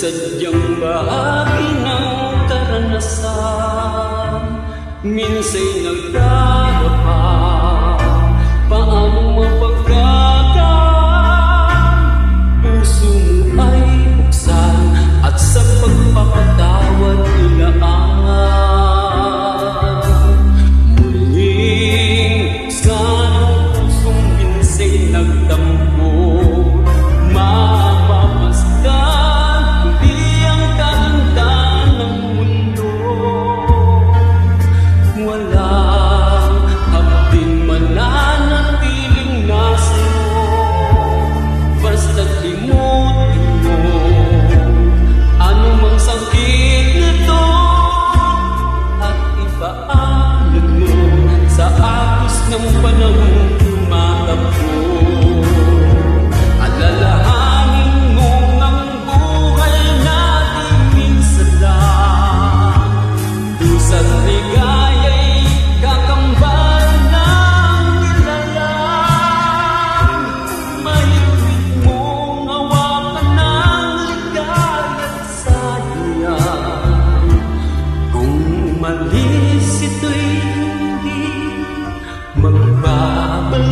sadyang bahagi ng karanasan. Minsa'y nagdarapa, paano mapagkakan? Puso mo ay buksan at sa pagpapatawad ilaan. Muling saan ang pusong minsa'y nagtampo, mapapasdan hindi ang kagandahan ng mundo. Walang hapdin mananatiling nasa'yo, basta't limutin mo anumang sakit nito at ipaalam mo sa agos ng panahong tumatakbo. Alalahanin mo ang buhay natin minsan lang, dusa't ligaya'y kakambal ng nilalang. Mahigpit mong hawakan ng ligaya't sayang, kung umalis ito'y hindi magbabalik